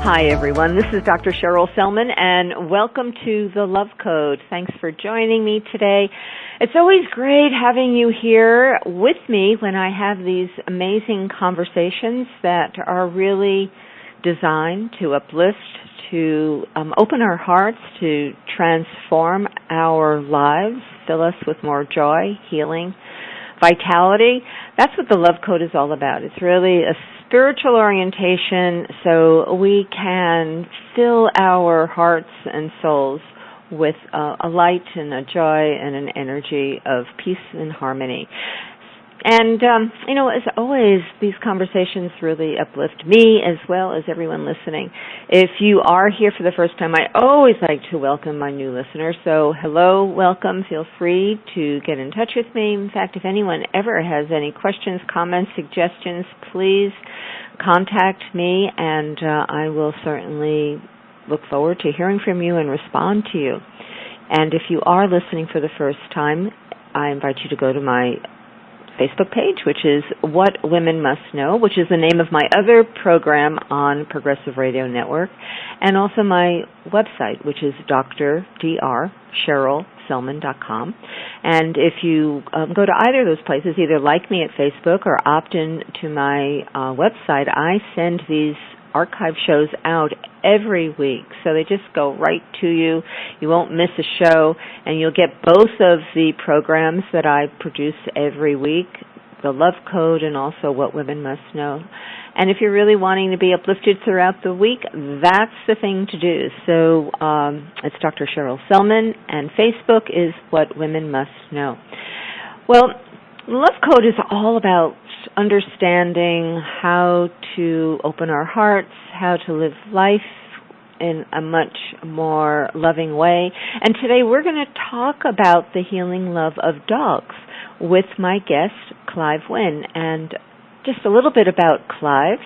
Hi, everyone. This is Dr. Cheryl Selman, and welcome to The Love Code. Thanks for joining me today. It's always great having you here with me when I have these amazing conversations that are really designed to uplift, to open our hearts, to transform our lives, fill us with more joy, healing, vitality. That's what the Love Code is all about. It's really a spiritual orientation so we can fill our hearts and souls with a light and a joy and an energy of peace and harmony. And, as always, these conversations really uplift me as well as everyone listening. If you are here for the first time, I always like to welcome my new listeners. So, hello, welcome. Feel free to get in touch with me. In fact, if anyone ever has any questions, comments, suggestions, please contact me, and I will certainly look forward to hearing from you and respond to you. And if you are listening for the first time, I invite you to go to my Facebook page, which is What Women Must Know, which is the name of my other program on Progressive Radio Network, and also my website, which is drcherylselman.com. And if you go to either of those places, either like me at Facebook or opt in to my website, I send these archive shows out every week, so they just go right to you. You won't miss a show, and you'll get both of the programs that I produce every week, the Love Code and also What Women Must Know. And if you're really wanting to be uplifted throughout the week, that's the thing to do. So it's Dr. Cheryl Selman, and Facebook is What Women Must Know. Well, Love Code is all about understanding how to open our hearts, how to live life in a much more loving way. And today we're going to talk about the healing love of dogs with my guest, Clive Wynne. And just a little bit about Clive.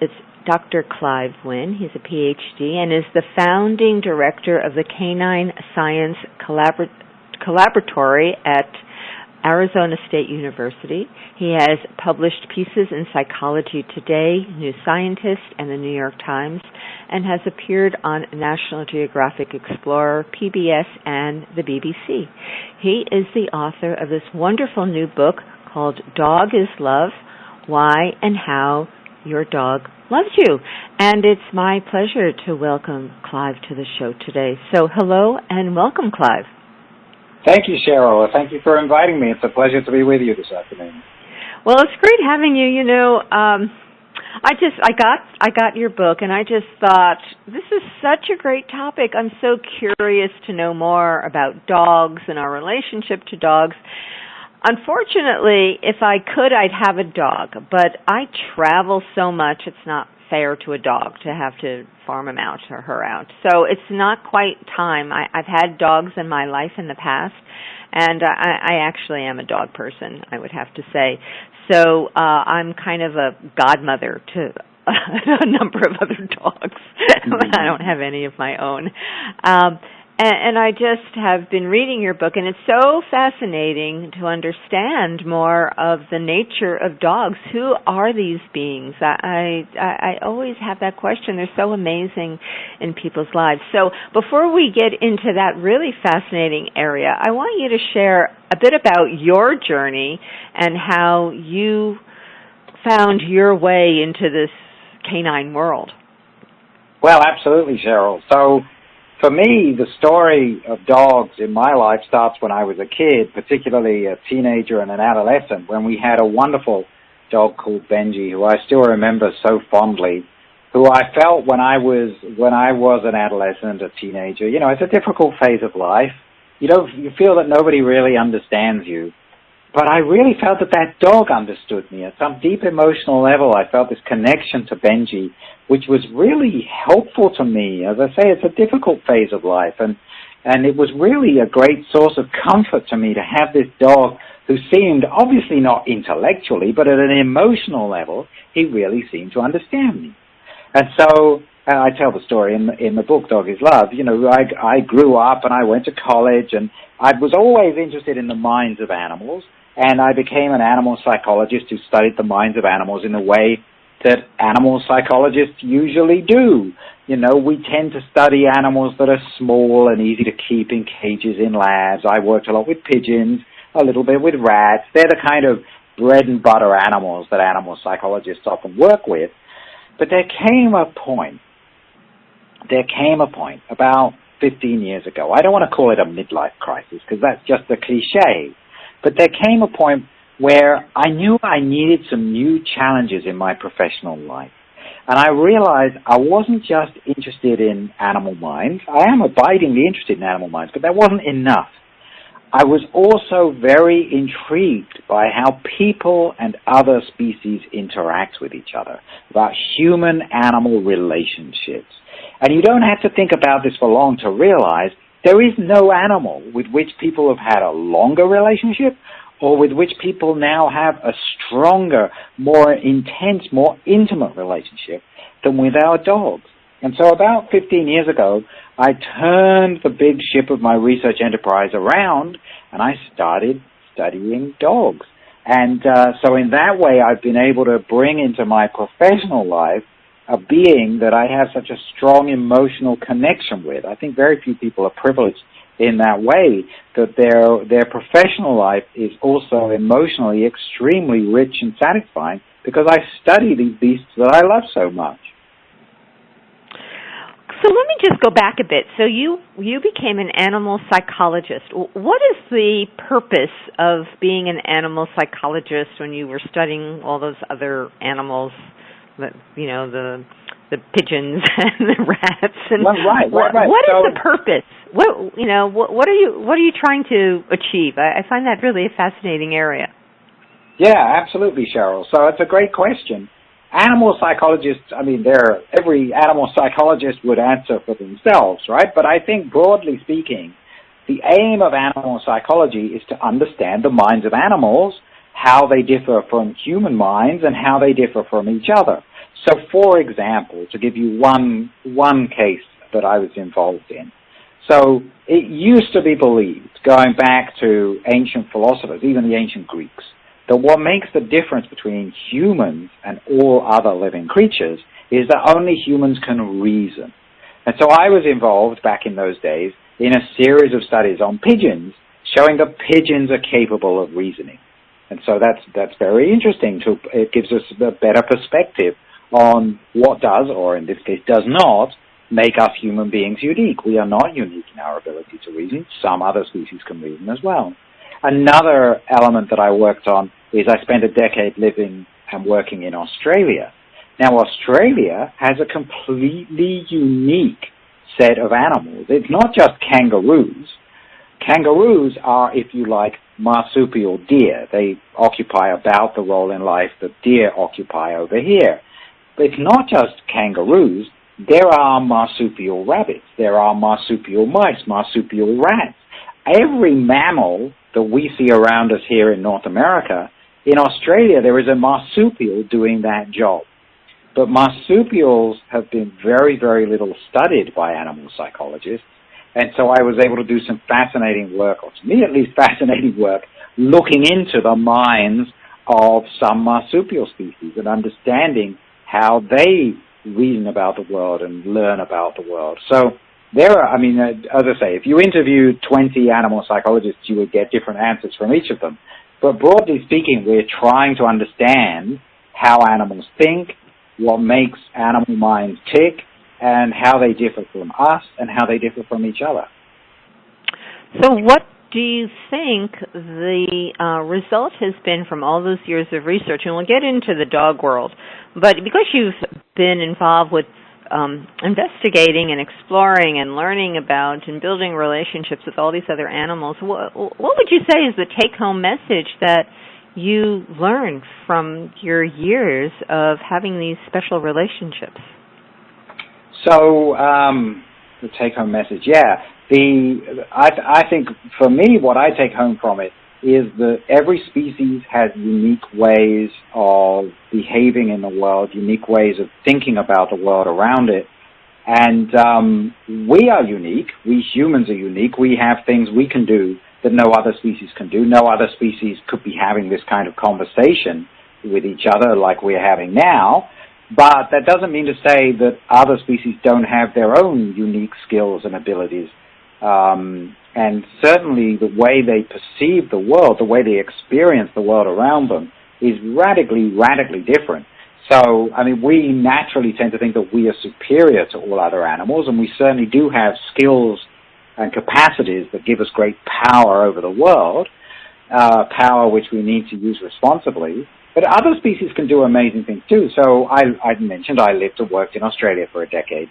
It's Dr. Clive Wynne. He's a Ph.D. and is the founding director of the Canine Science Collaboratory at Arizona State University. He has published pieces in PsychologyToday, New Scientist, and the New York Times, and has appeared on National Geographic Explorer PBS and the BBC. He is the author of this wonderful new book called Dog is Love, Why and How Your Dog Loves You. And it's my pleasure to welcome Clive to the show today. So hello and welcome, Clive. Thank you, Cheryl. Thank you for inviting me. It's a pleasure to be with you this afternoon. Well, it's great having you. I got your book, and I just thought, this is such a great topic. I'm so curious to know more about dogs and our relationship to dogs. Unfortunately, if I could, I'd have a dog, but I travel so much, it's not fair to a dog to have to farm him out or her out. So it's not quite time. I've had dogs in my life in the past, and I actually am a dog person, I would have to say. So I'm kind of a godmother to a number of other dogs. I don't have any of my own. And I just have been reading your book, and it's so fascinating to understand more of the nature of dogs. Who are these beings? I always have that question. They're so amazing in people's lives. So before we get into that really fascinating area, I want you to share a bit about your journey and how you found your way into this canine world. Well, absolutely, Cheryl. So for me, the story of dogs in my life starts when I was a kid, particularly a teenager and an adolescent, when we had a wonderful dog called Benji, who I still remember so fondly, who I felt when I was an adolescent, a teenager. You know, it's a difficult phase of life. You feel that nobody really understands you. But I really felt that dog understood me. At some deep emotional level, I felt this connection to Benji, which was really helpful to me. As I say, it's a difficult phase of life, and it was really a great source of comfort to me to have this dog who seemed, obviously not intellectually, but at an emotional level, he really seemed to understand me. And so I tell the story in the book, Dog is Love. You know, I grew up and I went to college, and I was always interested in the minds of animals, and I became an animal psychologist who studied the minds of animals in the way that animal psychologists usually do. You know, we tend to study animals that are small and easy to keep in cages in labs. I worked a lot with pigeons, a little bit with rats. They're the kind of bread and butter animals that animal psychologists often work with. But there came a point about 15 years ago. I don't want to call it a midlife crisis because that's just a cliche. But there came a point where I knew I needed some new challenges in my professional life. And I realized I wasn't just interested in animal minds. I am abidingly interested in animal minds, but that wasn't enough. I was also very intrigued by how people and other species interact with each other, about human-animal relationships. And you don't have to think about this for long to realize there is no animal with which people have had a longer relationship or with which people now have a stronger, more intense, more intimate relationship than with our dogs. And so about 15 years ago, I turned the big ship of my research enterprise around and I started studying dogs. And so in that way, I've been able to bring into my professional life a being that I have such a strong emotional connection with. I think very few people are privileged in that way, that their professional life is also emotionally extremely rich and satisfying because I study these beasts that I love so much. So let me just go back a bit. So you became an animal psychologist. What is the purpose of being an animal psychologist when you were studying all those other animals, the pigeons and the rats? And right. What is the purpose? What are you trying to achieve? I find that really a fascinating area. Yeah, absolutely, Cheryl. So it's a great question. Animal psychologists, every animal psychologist would answer for themselves, right? But I think broadly speaking, the aim of animal psychology is to understand the minds of animals, how they differ from human minds, and how they differ from each other. So, for example, to give you one case that I was involved in. So it used to be believed, going back to ancient philosophers, even the ancient Greeks, that what makes the difference between humans and all other living creatures is that only humans can reason. And so I was involved back in those days in a series of studies on pigeons, showing that pigeons are capable of reasoning. And so that's very interesting. It gives us a better perspective on what does, or in this case does not, make us human beings unique. We are not unique in our ability to reason. Some other species can reason as well. Another element that I worked on is I spent a decade living and working in Australia. Now, Australia has a completely unique set of animals. It's not just kangaroos. Kangaroos are, if you like, marsupial deer. They occupy about the role in life that deer occupy over here. But it's not just kangaroos. There are marsupial rabbits. There are marsupial mice, marsupial rats. Every mammal that we see around us here in North America, in Australia there is a marsupial doing that job. But marsupials have been very, very little studied by animal psychologists, and so I was able to do some fascinating work, or to me at least fascinating work, looking into the minds of some marsupial species and understanding how they reason about the world and learn about the world. So there are, as I say, if you interviewed 20 animal psychologists, you would get different answers from each of them. But broadly speaking, we're trying to understand how animals think, what makes animal minds tick, and how they differ from us and how they differ from each other. So what do you think the result has been from all those years of research? And we'll get into the dog world, but because you've been involved with investigating and exploring and learning about and building relationships with all these other animals, what would you say is the take-home message that you learned from your years of having these special relationships? So the take-home message, I think for me what I take home from it is that every species has unique ways of behaving in the world, unique ways of thinking about the world around it. And we are unique. We humans are unique. We have things we can do that no other species can do. No other species could be having this kind of conversation with each other like we're having now. But that doesn't mean to say that other species don't have their own unique skills and abilities. And certainly the way they perceive the world, the way they experience the world around them is radically, radically different. So, I mean, we naturally tend to think that we are superior to all other animals, and we certainly do have skills and capacities that give us great power over the world, power which we need to use responsibly. But other species can do amazing things too. So I mentioned I lived and worked in Australia for a decade.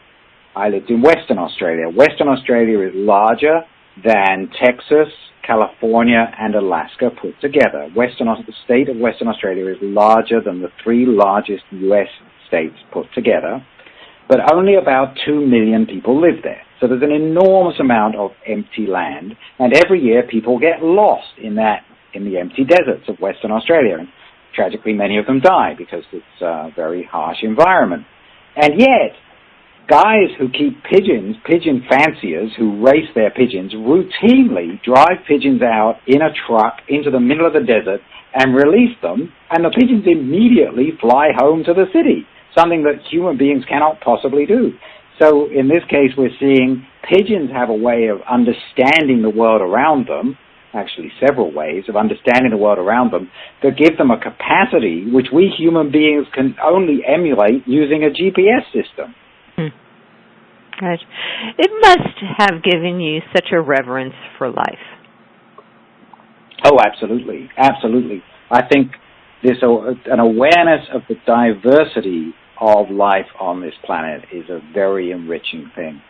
I lived in Western Australia. Western Australia is larger than Texas, California, and Alaska put together. The state of Western Australia is larger than the 3 largest U.S. states put together, but only about 2 million people live there. So there's an enormous amount of empty land, and every year people get lost in the empty deserts of Western Australia. And tragically, many of them die because it's a very harsh environment. And yet, guys who keep pigeons, pigeon fanciers who race their pigeons, routinely drive pigeons out in a truck into the middle of the desert and release them, and the pigeons immediately fly home to the city, something that human beings cannot possibly do. So in this case, we're seeing pigeons have a way of understanding the world around them, actually several ways of understanding the world around them, that give them a capacity which we human beings can only emulate using a GPS system. Right. It must have given you such a reverence for life. Oh, absolutely. Absolutely. I think there's an awareness of the diversity of life on this planet is a very enriching thing.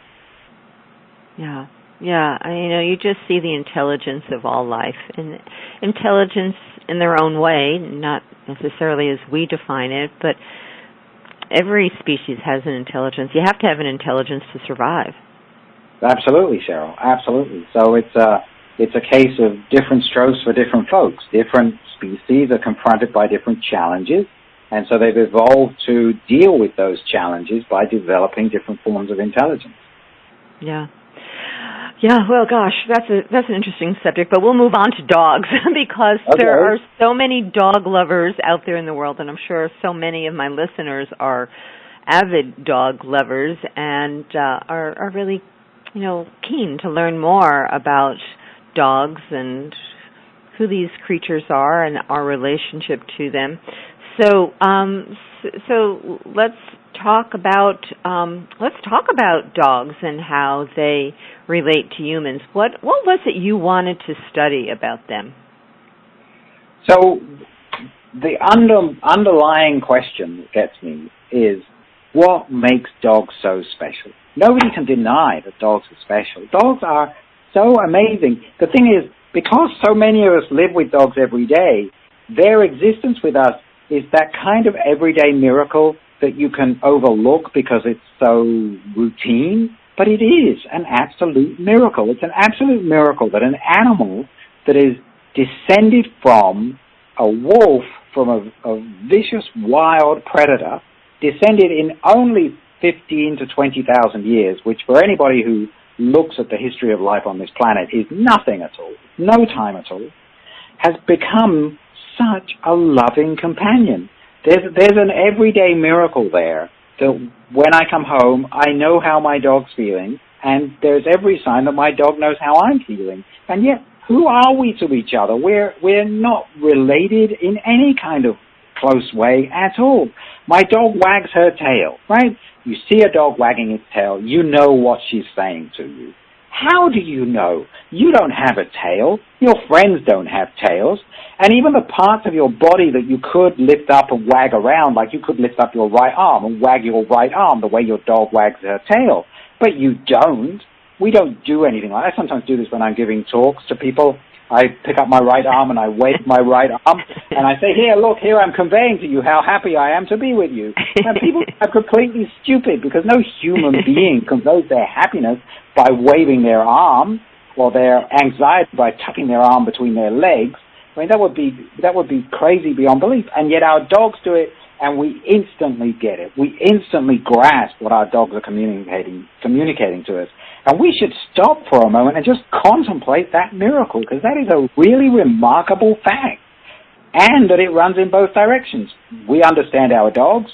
Yeah. Yeah. You just see the intelligence of all life, and intelligence in their own way, not necessarily as we define it, but every species has an intelligence. You have to have an intelligence to survive. Absolutely, Cheryl. Absolutely. So it's a case of different strokes for different folks. Different species are confronted by different challenges, and so they've evolved to deal with those challenges by developing different forms of intelligence. Yeah. Yeah, well, gosh, that's an interesting subject, but we'll move on to dogs because there are so many dog lovers out there in the world, and I'm sure so many of my listeners are avid dog lovers and are really, keen to learn more about dogs and who these creatures are and our relationship to them. So let's talk about dogs and how they relate to humans. What was it you wanted to study about them? So the underlying question that gets me is, what makes dogs so special? Nobody can deny that dogs are special. Dogs are so amazing. The thing is, because so many of us live with dogs every day, their existence with us is that kind of everyday miracle that you can overlook because it's so routine, but it is an absolute miracle. It's an absolute miracle that an animal that is descended from a wolf, from a vicious wild predator, descended in only 15 to 20,000 years, which for anybody who looks at the history of life on this planet is nothing at all, no time at all, has become such a loving companion. There's an everyday miracle there that when I come home, I know how my dog's feeling, and there's every sign that my dog knows how I'm feeling. And yet, who are we to each other? We're not related in any kind of close way at all. My dog wags her tail, right? You see a dog wagging its tail, you know what she's saying to you. How do you know? You don't have a tail. Your friends don't have tails. And even the parts of your body that you could lift up and wag around, like you could lift up your right arm and wag your right arm the way your dog wags her tail. But you don't. We don't do anything like that. I sometimes do this when I'm giving talks to people. I pick up my right arm and I wave my right arm and I say, here, I'm conveying to you how happy I am to be with you. And people are completely stupid because no human being conveys their happiness by waving their arm or their anxiety by tucking their arm between their legs. I mean, that would be crazy beyond belief. And yet our dogs do it and we instantly get it. We instantly grasp what our dogs are communicating to us. And we should stop for a moment and just contemplate that miracle, because that is a really remarkable fact. And that it runs in both directions. We understand our dogs,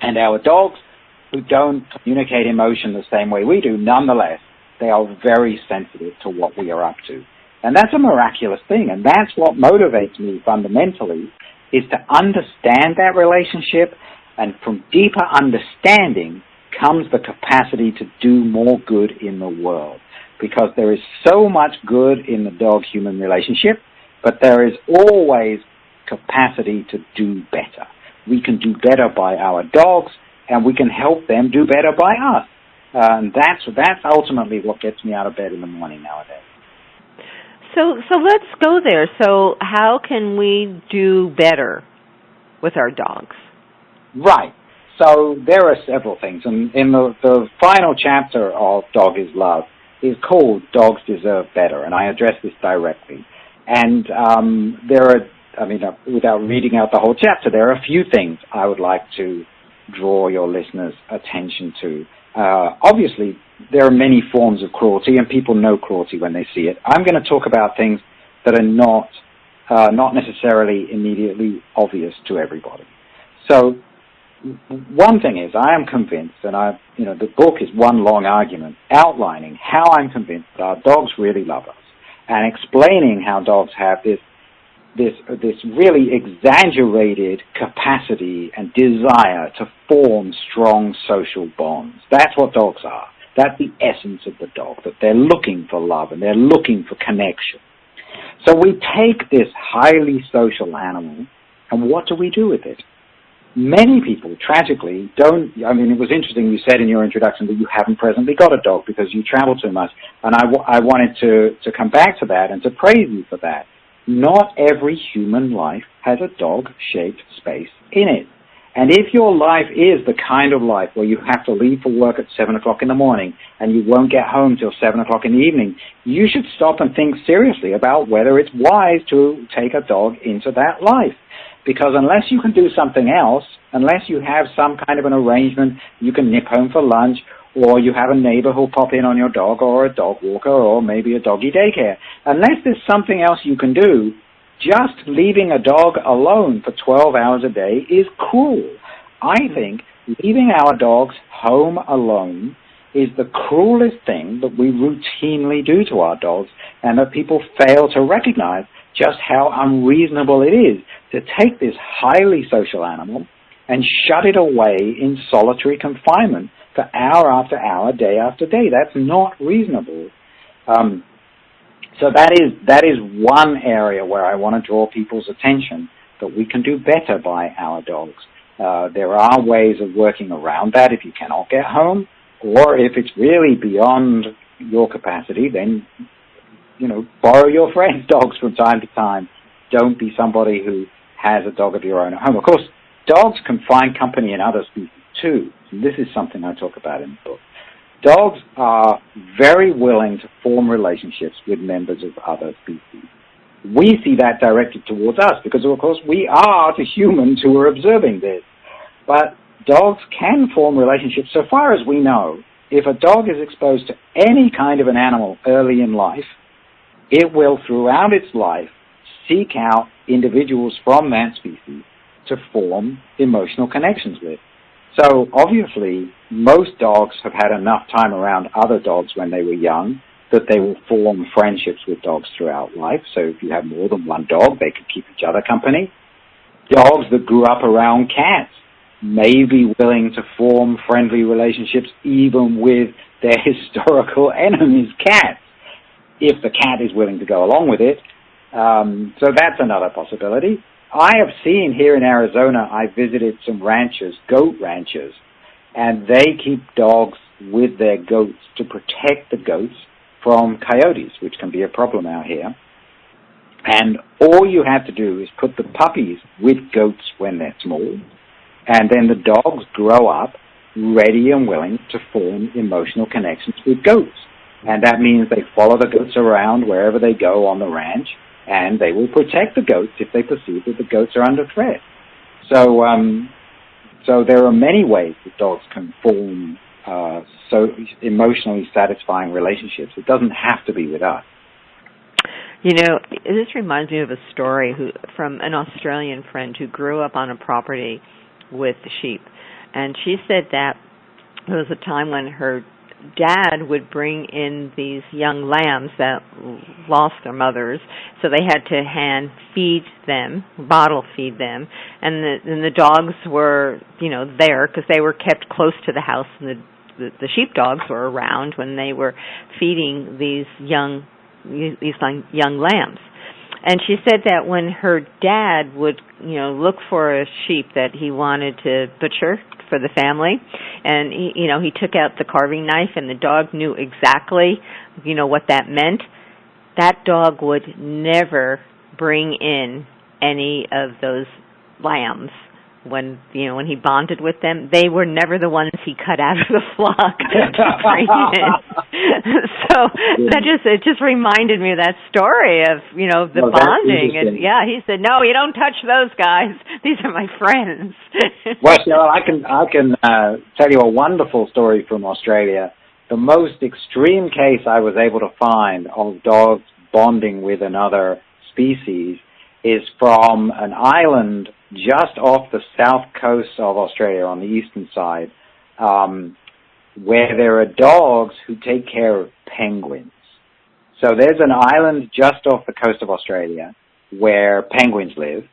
And our dogs, who don't communicate emotion the same way we do, nonetheless, they are very sensitive to what we are up to. And that's a miraculous thing, and that's what motivates me fundamentally, is to understand that relationship, and from deeper understanding comes the capacity to do more good in the world. Because there is so much good in the dog-human relationship, but there is always capacity to do better. We can do better by our dogs, and we can help them do better by us. And that's ultimately what gets me out of bed in the morning nowadays. So let's go there. So how can we do better with our dogs? Right. So there are several things. And in the final chapter of Dog is Love is called Dogs Deserve Better, and I address this directly. And there are, without reading out the whole chapter, there are a few things I would like to draw your listeners' attention to. Obviously, there are many forms of cruelty, and people know cruelty when they see it. I'm going to talk about things that are not necessarily immediately obvious to everybody. So, one thing is, I am convinced, and the book is one long argument outlining how I'm convinced that our dogs really love us, and explaining how dogs have this really exaggerated capacity and desire to form strong social bonds. That's what dogs are. That's the essence of the dog, that they're looking for love and they're looking for connection. So we take this highly social animal, and what do we do with it? Many people, tragically, don't. It was interesting you said in your introduction that you haven't presently got a dog because you travel too much, and I wanted to come back to that and to praise you for that. Not every human life has a dog-shaped space in it. And if your life is the kind of life where you have to leave for work at 7 o'clock in the morning and you won't get home till 7 o'clock in the evening, you should stop and think seriously about whether it's wise to take a dog into that life. Because unless you can do something else, unless you have some kind of an arrangement, you can nip home for lunch, or you have a neighbor who'll pop in on your dog, or a dog walker, or maybe a doggy daycare. Unless there's something else you can do, just leaving a dog alone for 12 hours a day is cruel. I think leaving our dogs home alone is the cruelest thing that we routinely do to our dogs, and that people fail to recognize just how unreasonable it is to take this highly social animal and shut it away in solitary confinement for hour after hour, day after day. That's not reasonable. So that is one area where I want to draw people's attention, that we can do better by our dogs. There are ways of working around that if you cannot get home, or if it's really beyond your capacity, then, borrow your friend's dogs from time to time. Don't be somebody who has a dog of your own at home. Of course, dogs can find company in other species too. This is something I talk about in the book. Dogs are very willing to form relationships with members of other species. We see that directed towards us because, of course, we are the humans who are observing this. But dogs can form relationships. So far as we know, if a dog is exposed to any kind of an animal early in life, it will, throughout its life, seek out individuals from that species to form emotional connections with. So, obviously, most dogs have had enough time around other dogs when they were young that they will form friendships with dogs throughout life. So if you have more than one dog, they could keep each other company. Dogs that grew up around cats may be willing to form friendly relationships even with their historical enemies, cats, if the cat is willing to go along with it. So that's another possibility. I have seen here in Arizona, I visited some ranchers, goat ranchers, and they keep dogs with their goats to protect the goats from coyotes, which can be a problem out here. And all you have to do is put the puppies with goats when they're small, and then the dogs grow up ready and willing to form emotional connections with goats. And that means they follow the goats around wherever they go on the ranch, and they will protect the goats if they perceive that the goats are under threat. So there are many ways that dogs can form so emotionally satisfying relationships. It doesn't have to be with us. This reminds me of a story from an Australian friend who grew up on a property with sheep. And she said that there was a time when her dad would bring in these young lambs that lost their mothers, so they had to hand feed them, bottle feed them, and the dogs were, there because they were kept close to the house, and the sheepdogs were around when they were feeding these young lambs. And she said that when her dad would, look for a sheep that he wanted to butcher for the family, and he took out the carving knife, and the dog knew exactly, what that meant, that dog would never bring in any of those lambs. When he bonded with them, they were never the ones he cut out of the flock to bring in. So it just reminded me of that story of the bonding, and he said, "No, you don't touch those guys. These are my friends." Well, I can tell you a wonderful story from Australia. The most extreme case I was able to find of dogs bonding with another species is from an island just off the south coast of Australia on the eastern side, where there are dogs who take care of penguins. So there's an island just off the coast of Australia where penguins live,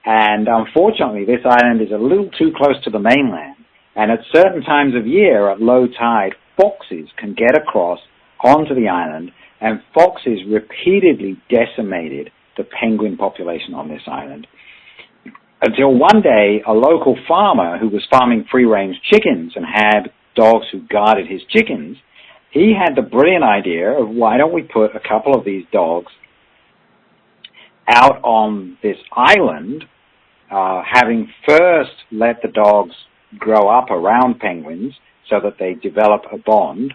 and unfortunately this island is a little too close to the mainland, and at certain times of year, at low tide, foxes can get across onto the island, and foxes repeatedly decimated the penguin population on this island. Until one day, a local farmer who was farming free-range chickens and had dogs who guarded his chickens, he had the brilliant idea of, why don't we put a couple of these dogs out on this island, having first let the dogs grow up around penguins so that they develop a bond,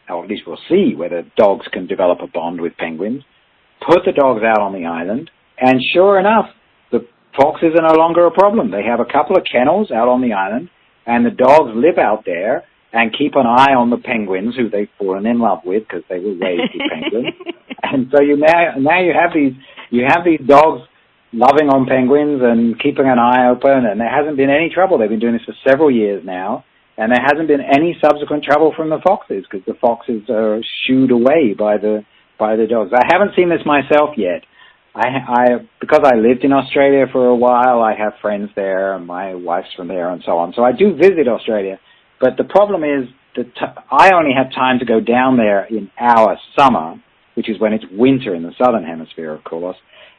or at least we'll see whether dogs can develop a bond with penguins, put the dogs out on the island, and sure enough, the foxes are no longer a problem. They have a couple of kennels out on the island, and the dogs live out there and keep an eye on the penguins who they've fallen in love with because they were raised with penguins. And so now you have these dogs loving on penguins and keeping an eye open, and there hasn't been any trouble. They've been doing this for several years now, and there hasn't been any subsequent trouble from the foxes because the foxes are shooed away by the dogs. I haven't seen this myself yet. Because I lived in Australia for a while, I have friends there, and my wife's from there, and so on. So I do visit Australia, but the problem is that I only have time to go down there in our summer, which is when it's winter in the southern hemisphere, of course,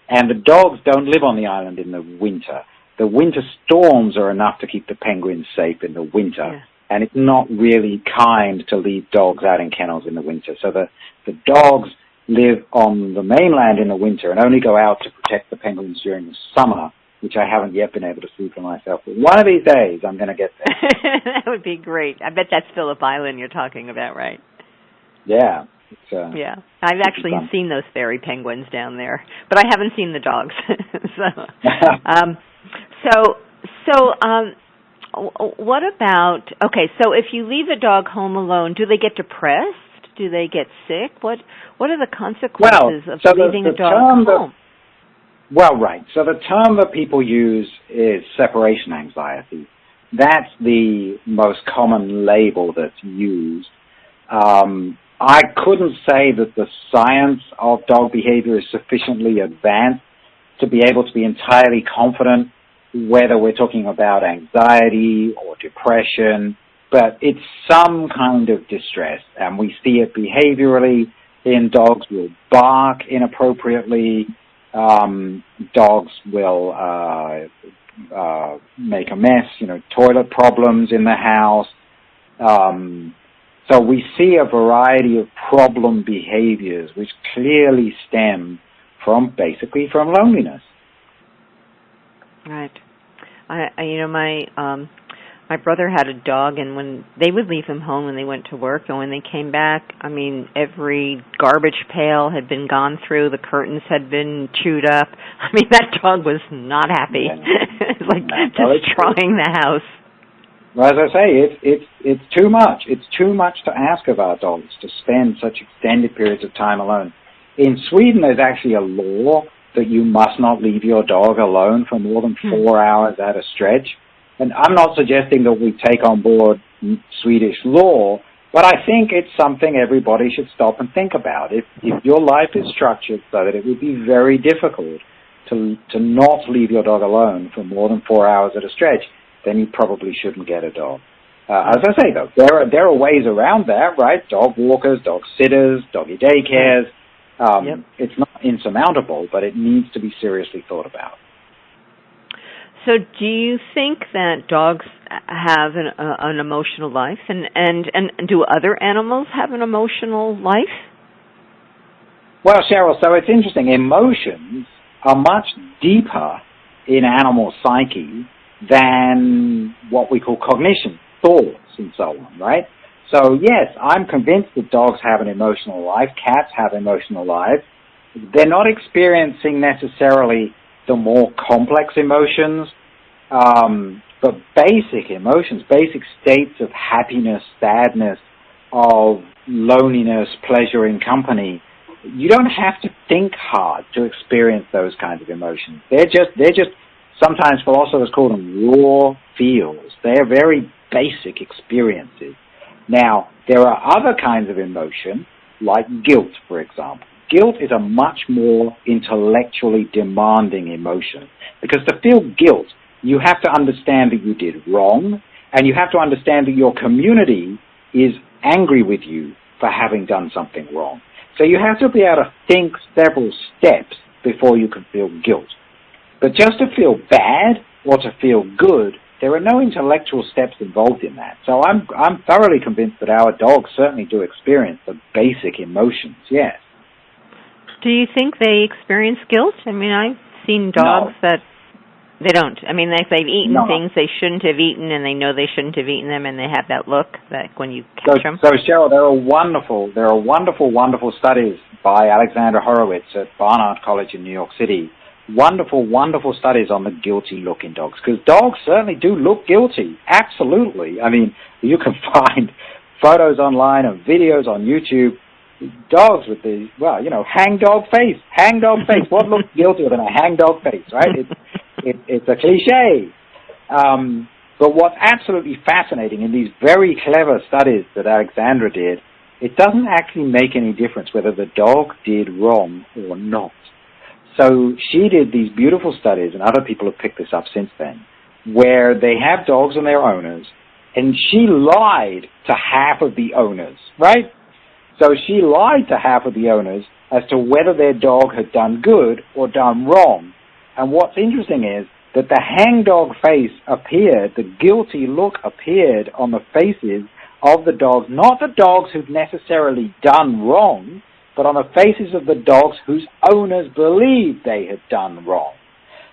and the dogs don't live on the island in the winter. The winter storms are enough to keep the penguins safe in the winter, and it's not really kind to leave dogs out in kennels in the winter. So the dogs live on the mainland in the winter and only go out to protect the penguins during the summer, which I haven't yet been able to see for myself. But one of these days, I'm going to get there. That would be great. I bet that's Phillip Island you're talking about, right? Yeah. Yeah. I've actually seen those fairy penguins down there, but I haven't seen the dogs. What about, so if you leave a dog home alone, do they get depressed? Do they get sick? What are the consequences of leaving a dog home? So the term that people use is separation anxiety. That's the most common label that's used. I couldn't say that the science of dog behavior is sufficiently advanced to be able to be entirely confident whether we're talking about anxiety or depression, but it's some kind of distress, and we see it behaviorally in dogs will bark inappropriately, dogs will make a mess, toilet problems in the house. So we see a variety of problem behaviors which clearly stem from loneliness. Right. My brother had a dog, and when they would leave him home when they went to work, and when they came back, every garbage pail had been gone through, the curtains had been chewed up. That dog was not happy. It's like destroying the house. Well, as I say, it's too much. It's too much to ask of our dogs to spend such extended periods of time alone. In Sweden, there's actually a law that you must not leave your dog alone for more than 4 hours at a stretch. And I'm not suggesting that we take on board Swedish law, but I think it's something everybody should stop and think about. If your life is structured so that it would be very difficult to not leave your dog alone for more than 4 hours at a stretch, then you probably shouldn't get a dog. As I say, though, there are ways around that, right? Dog walkers, dog sitters, doggy daycares. It's not insurmountable, but it needs to be seriously thought about. So do you think that dogs have an emotional life, and do other animals have an emotional life? Well, Cheryl, so it's interesting. Emotions are much deeper in animal psyche than what we call cognition, thoughts, and so on, right? So, yes, I'm convinced that dogs have an emotional life. Cats have emotional lives. They're not experiencing necessarily the more complex emotions, but basic emotions, basic states of happiness, sadness, of loneliness, pleasure in company. You don't have to think hard to experience those kinds of emotions. They're just sometimes philosophers call them raw feels. They're very basic experiences. Now, there are other kinds of emotion, like guilt, for example. Guilt is a much more intellectually demanding emotion, because to feel guilt, you have to understand that you did wrong, and you have to understand that your community is angry with you for having done something wrong. So you have to be able to think several steps before you can feel guilt. But just to feel bad or to feel good, there are no intellectual steps involved in that. So I'm thoroughly convinced that our dogs certainly do experience the basic emotions, yes. Do you think they experience guilt? I mean, I've seen dogs that they don't. I mean, they've eaten things they shouldn't have eaten, and they know they shouldn't have eaten them, and they have that look that when you catch them. So Cheryl, there are wonderful studies by Alexandra Horowitz at Barnard College in New York City. Wonderful studies on the guilty look in dogs, because dogs certainly do look guilty. Absolutely. I mean, you can find photos online and videos on YouTube. Dogs with the, hang dog face. What looks guiltier than a hang dog face, right? It's a cliche. But what's absolutely fascinating in these very clever studies that Alexandra did, it doesn't actually make any difference whether the dog did wrong or not. So she did these beautiful studies, and other people have picked this up since then, where they have dogs and their owners, and she lied to half of the owners, right? So she lied to half of the owners as to whether their dog had done good or done wrong. And what's interesting is that the hangdog face appeared, the guilty look appeared on the faces of the dogs, not the dogs who've necessarily done wrong, but on the faces of the dogs whose owners believed they had done wrong.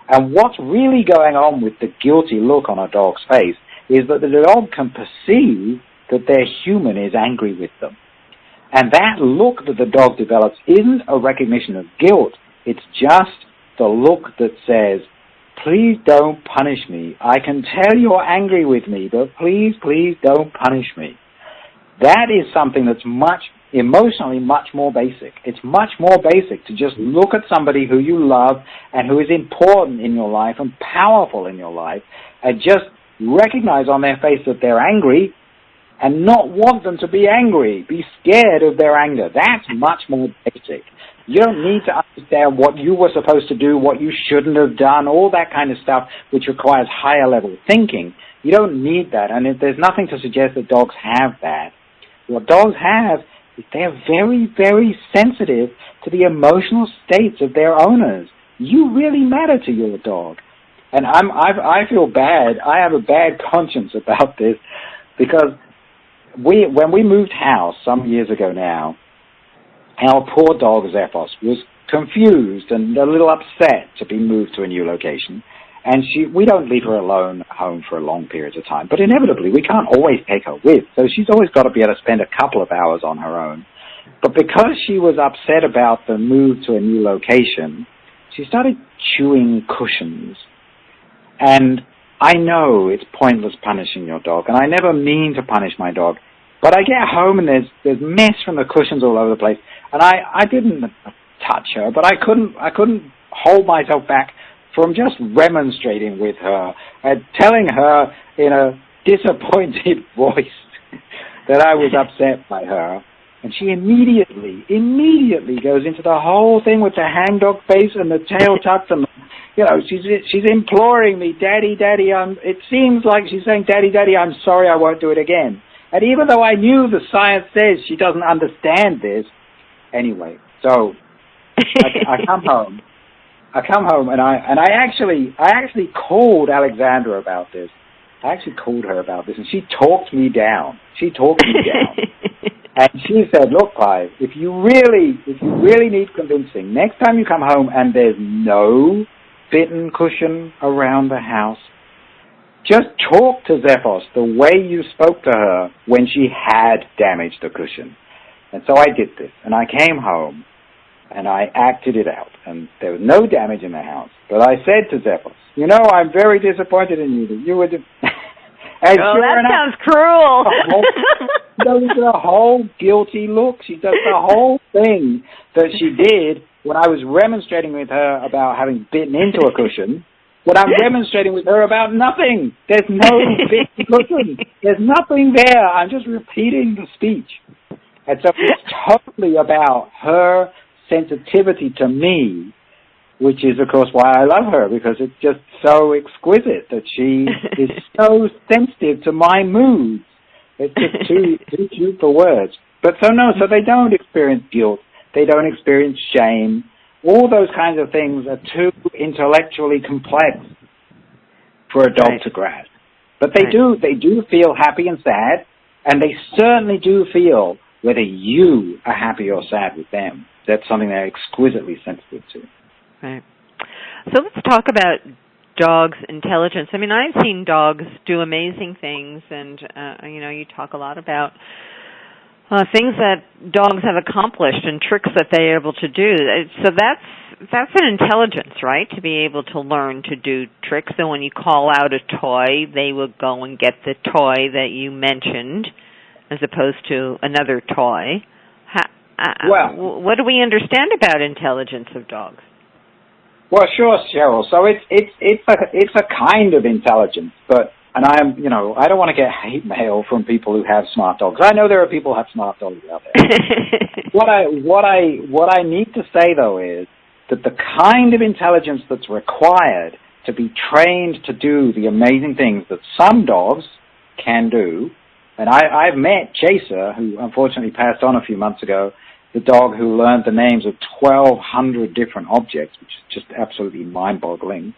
And what's really going on with the guilty look on a dog's face is that the dog can perceive that their human is angry with them. And that look that the dog develops isn't a recognition of guilt. It's just the look that says, please don't punish me. I can tell you're angry with me, but please don't punish me. That is something that's emotionally much more basic. It's much more basic to just look at somebody who you love and who is important in your life and powerful in your life, and just recognize on their face that they're angry and not want them to be angry, be scared of their anger. That's much more basic. You don't need to understand what you were supposed to do, what you shouldn't have done, all that kind of stuff, which requires higher level thinking. You don't need that, and there's nothing to suggest that dogs have that. What dogs have is they're very, very sensitive to the emotional states of their owners. You really matter to your dog. And I feel bad. I have a bad conscience about this, because when we moved house some years ago now, our poor dog Zephos was confused and a little upset to be moved to a new location. And we don't leave her alone at home for a long period of time, but inevitably we can't always take her with. So she's always got to be able to spend a couple of hours on her own. But because she was upset about the move to a new location, she started chewing cushions. And I know it's pointless punishing your dog, and I never mean to punish my dog. But I get home and there's mess from the cushions all over the place. And I didn't touch her, but I couldn't hold myself back from just remonstrating with her and telling her in a disappointed voice that I was upset by her. And she immediately goes into the whole thing with the hangdog face and the tail tucked, and she's imploring me, Daddy, it seems like she's saying, Daddy, I'm sorry, I won't do it again. And even though I knew the science says she doesn't understand this, anyway, so I come home, and I actually called Alexandra about this. I actually called her about this, and she talked me down. And she said, look, Clive, if you really need convincing, next time you come home and there's no bitten cushion around the house, just talk to Zephos the way you spoke to her when she had damaged the cushion. And so I did this, and I came home, and I acted it out, and there was no damage in the house. But I said to Zephos, I'm very disappointed in you that you were... That sounds cruel. The whole guilty look. She does the whole thing that she did when I was remonstrating with her about having bitten into a cushion, when I'm demonstrating with her about nothing. There's no bitten cushion. There's nothing there. I'm just repeating the speech. And so it's totally about her sensitivity to me, which is, of course, why I love her, because it's just so exquisite that she is so sensitive to my moods. It's just too cute for words. But so they don't experience guilt. They don't experience shame. All those kinds of things are too intellectually complex for a dog to grasp. But they do feel happy and sad, and they certainly do feel whether you are happy or sad with them. That's something they're exquisitely sensitive to. Right. So let's talk about dogs' intelligence. I mean, I've seen dogs do amazing things, and you talk a lot about things that dogs have accomplished and tricks that they're able to do. So that's an intelligence, right? To be able to learn to do tricks. So when you call out a toy, they will go and get the toy that you mentioned, as opposed to another toy. What do we understand about intelligence of dogs? Well, sure, Cheryl. So it's a kind of intelligence, and I don't want to get hate mail from people who have smart dogs. I know there are people who have smart dogs out there. What I need to say though is that the kind of intelligence that's required to be trained to do the amazing things that some dogs can do, and I've met Chaser, who unfortunately passed on a few months ago, the dog who learned the names of 1,200 different objects, which is just absolutely mind-boggling.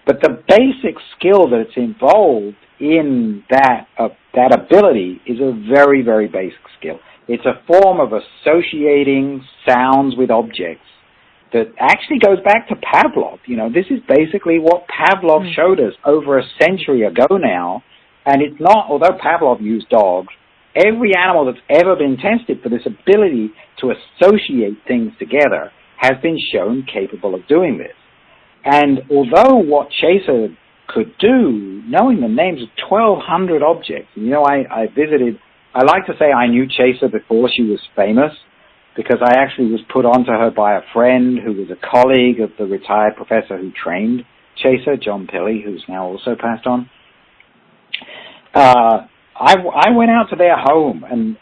But the basic skill that's involved in that ability is a very, very basic skill. It's a form of associating sounds with objects that actually goes back to Pavlov. This is basically what Pavlov showed us over a century ago now. And it's not, although Pavlov used dogs, every animal that's ever been tested for this ability to associate things together has been shown capable of doing this. And although what Chaser could do, knowing the names of 1,200 objects, I like to say I knew Chaser before she was famous, because I actually was put onto her by a friend who was a colleague of the retired professor who trained Chaser, John Pilley, who's now also passed on. I went out to their home, and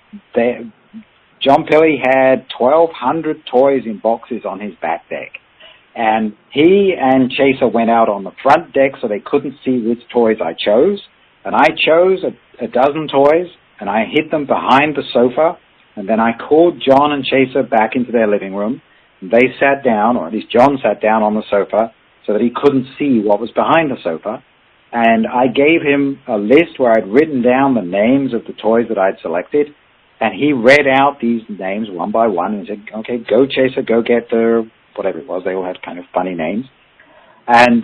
John Pilley had 1,200 toys in boxes on his back deck. And he and Chaser went out on the front deck so they couldn't see which toys I chose. And I chose a dozen toys, and I hid them behind the sofa. And then I called John and Chaser back into their living room. And they sat down, or at least John sat down on the sofa, so that he couldn't see what was behind the sofa. And I gave him a list where I'd written down the names of the toys that I'd selected. And he read out these names one by one and said, okay, go Chaser, go get the, whatever it was. They all had kind of funny names. And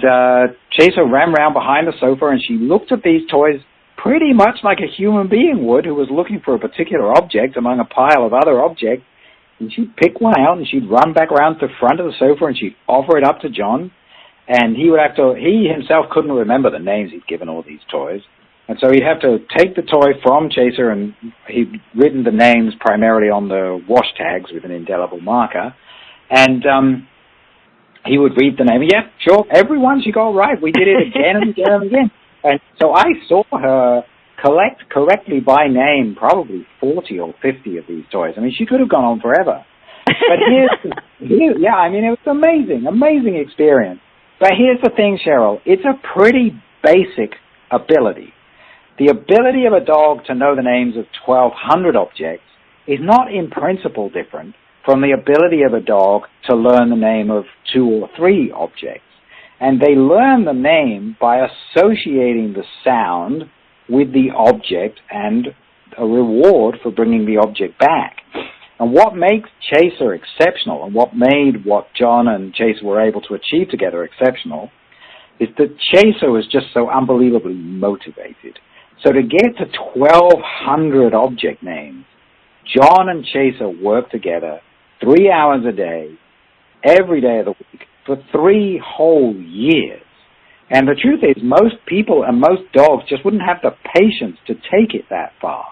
Chaser ran around behind the sofa, and she looked at these toys pretty much like a human being would, who was looking for a particular object among a pile of other objects. And she'd pick one out, and she'd run back around to the front of the sofa, and she'd offer it up to John. And he himself couldn't remember the names he'd given all these toys. And so he'd have to take the toy from Chaser, and he'd written the names primarily on the wash tags with an indelible marker. And he would read the name. Yeah, sure, everyone she got right. We did it again and again and again. And so I saw her collect correctly by name probably 40 or 50 of these toys. I mean, she could have gone on forever. But yeah, I mean, it was amazing experience. But here's the thing, Cheryl. It's a pretty basic ability. The ability of a dog to know the names of 1,200 objects is not in principle different from the ability of a dog to learn the name of 2 or 3 objects. And they learn the name by associating the sound with the object and a reward for bringing the object back. And what makes Chaser exceptional, and what made what John and Chaser were able to achieve together exceptional, is that Chaser was just so unbelievably motivated. So to get to 1,200 object names, John and Chaser worked together 3 hours a day, every day of the week, for 3 whole years. And the truth is, most people and most dogs just wouldn't have the patience to take it that far.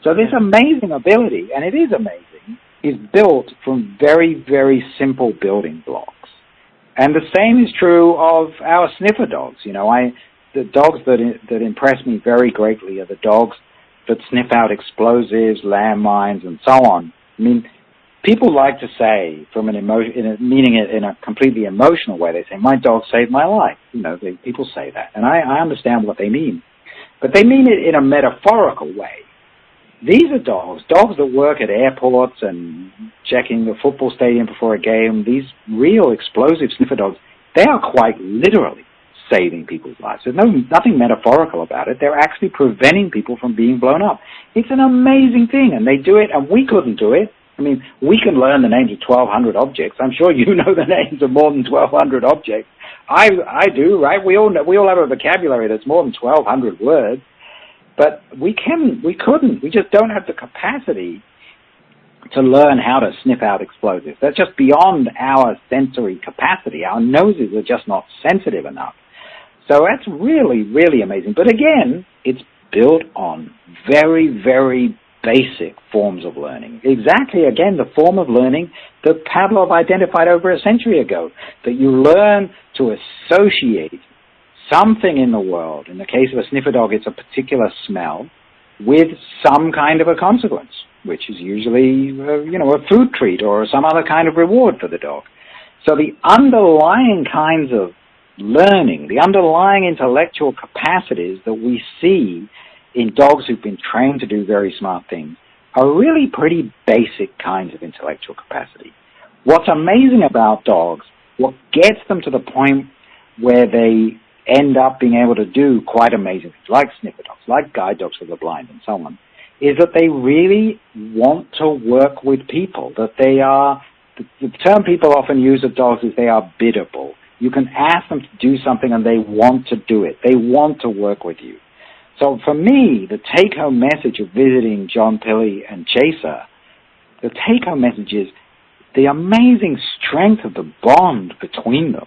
So this amazing ability, and it is amazing, is built from very, very simple building blocks. And the same is true of our sniffer dogs. You know, the dogs that impress me very greatly are the dogs that sniff out explosives, landmines, and so on. I mean, people like to say, meaning it in a completely emotional way, they say, my dog saved my life. You know, people say that. And I understand what they mean. But they mean it in a metaphorical way. These are dogs that work at airports and checking the football stadium before a game. These real explosive sniffer dogs, they are quite literally saving people's lives. There's nothing metaphorical about it. They're actually preventing people from being blown up. It's an amazing thing, and they do it, and we couldn't do it. I mean, we can learn the names of 1,200 objects. I'm sure you know the names of more than 1,200 objects. I do, right? We all have a vocabulary that's more than 1,200 words. But we couldn't. We just don't have the capacity to learn how to sniff out explosives. That's just beyond our sensory capacity. Our noses are just not sensitive enough. So that's really, really amazing. But again, it's built on very, very basic forms of learning. Exactly, again, the form of learning that Pavlov identified over a century ago, that you learn to associate something in the world. In the case of a sniffer dog, it's a particular smell with some kind of a consequence, which is usually, a food treat or some other kind of reward for the dog. So the underlying kinds of learning, the underlying intellectual capacities that we see in dogs who've been trained to do very smart things are really pretty basic kinds of intellectual capacity. What's amazing about dogs, what gets them to the point where they end up being able to do quite amazing things, like sniffer dogs, like guide dogs for the blind and so on, is that they really want to work with people, that they are, the term people often use of dogs is they are biddable. You can ask them to do something and they want to do it. They want to work with you. So for me, the take-home message of visiting John Pilley and Chaser, the take-home message is the amazing strength of the bond between them.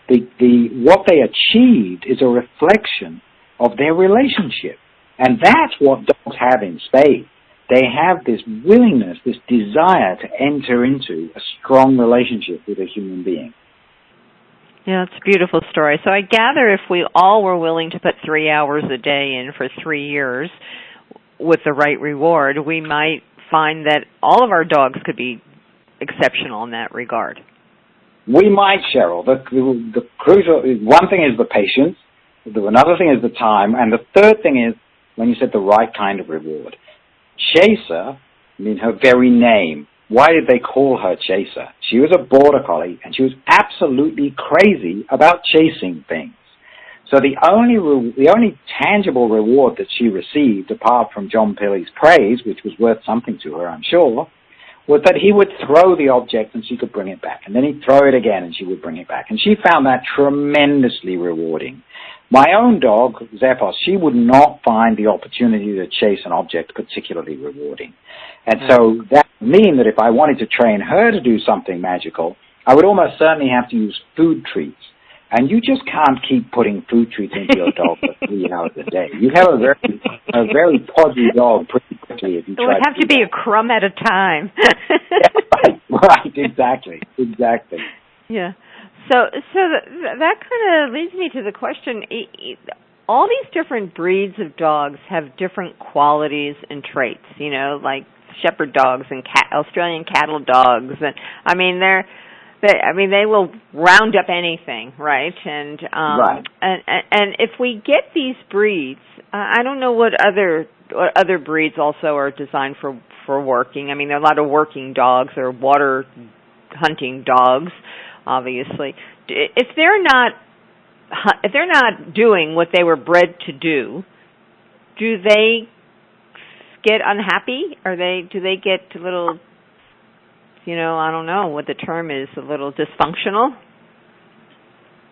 What they achieved is a reflection of their relationship. And that's what dogs have in spades. They have this willingness, this desire to enter into a strong relationship with a human being. Yeah, it's a beautiful story. So I gather if we all were willing to put 3 hours a day in for 3 years with the right reward, we might find that all of our dogs could be exceptional in that regard. We might, Cheryl. The crucial, one thing is the patience, another thing is the time, and the third thing is, when you said the right kind of reward. Chaser, her very name, why did they call her Chaser? She was a border collie, and she was absolutely crazy about chasing things. So the only tangible reward that she received, apart from John Pilley's praise, which was worth something to her, I'm sure, was that he would throw the object and she could bring it back. And then he'd throw it again and she would bring it back. And she found that tremendously rewarding. My own dog, Zephos, she would not find the opportunity to chase an object particularly rewarding. And so that would mean that if I wanted to train her to do something magical, I would almost certainly have to use food treats. And you just can't keep putting food treats into your dog for 3 hours a day. You have a very podgy dog pretty quickly if you try. It would have to be a crumb at a time. Yeah, right, exactly. Yeah. So that kind of leads me to the question. All these different breeds of dogs have different qualities and traits, you know, like shepherd dogs and Australian cattle dogs, and I mean they will round up anything, right? And Right. And if we get these breeds, I don't know what other breeds also are designed for working. I mean, there are a lot of working dogs or water hunting dogs, obviously. If they're not doing what they were bred to do they get unhappy? Do they get a little, you know, I don't know what the term is, a little dysfunctional?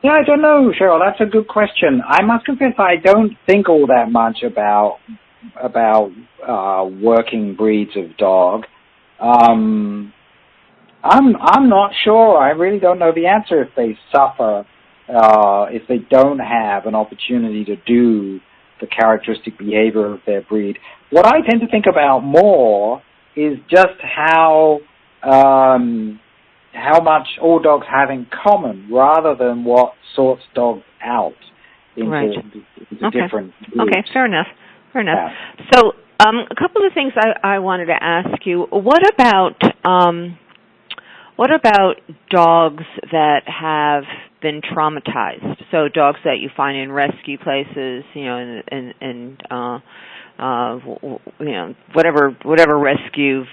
Yeah, I don't know, Cheryl. That's a good question. I must confess I don't think all that much about working breeds of dog. I'm not sure. I really don't know the answer if they suffer, if they don't have an opportunity to do the characteristic behavior of their breed. What I tend to think about more is just how much all dogs have in common, rather than what sorts dogs out into different groups. Okay, fair enough. Yeah. So, a couple of things I wanted to ask you. What about dogs that have been traumatized? So dogs that you find in rescue places, you know, and you know, whatever rescue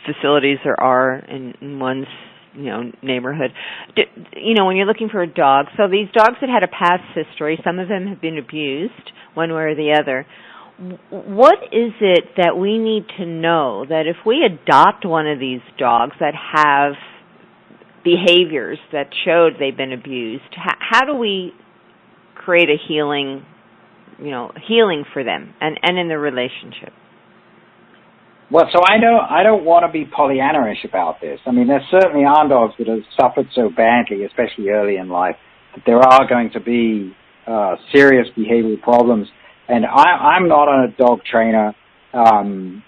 facilities there are in one's, you know, neighborhood. You know, when you're looking for a dog, so these dogs that had a past history, some of them have been abused one way or the other. What is it that we need to know that if we adopt one of these dogs that have behaviors that showed they've been abused, how do we create a healing for them and in the relationship? Well, so I don't want to be Pollyanna-ish about this. I mean, there certainly are dogs that have suffered so badly, especially early in life, that there are going to be serious behavioral problems. And I'm not a dog trainer, so I'm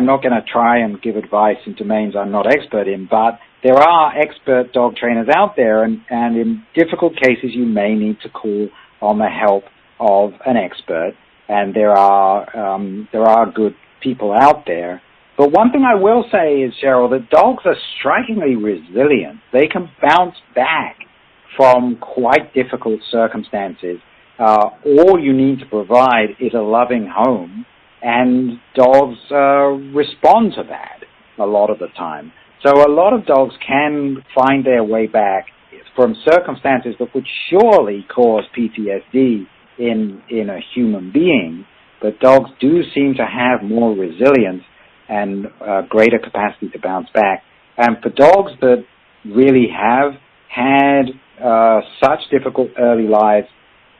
not going to try and give advice in domains I'm not expert in, but there are expert dog trainers out there, and in difficult cases you may need to call on the help of an expert, and there are good people out there. But one thing I will say is, Cheryl, that dogs are strikingly resilient. They can bounce back from quite difficult circumstances. All you need to provide is a loving home, and dogs respond to that a lot of the time. So a lot of dogs can find their way back from circumstances that would surely cause PTSD in a human being, but dogs do seem to have more resilience and greater capacity to bounce back. And for dogs that really have had such difficult early lives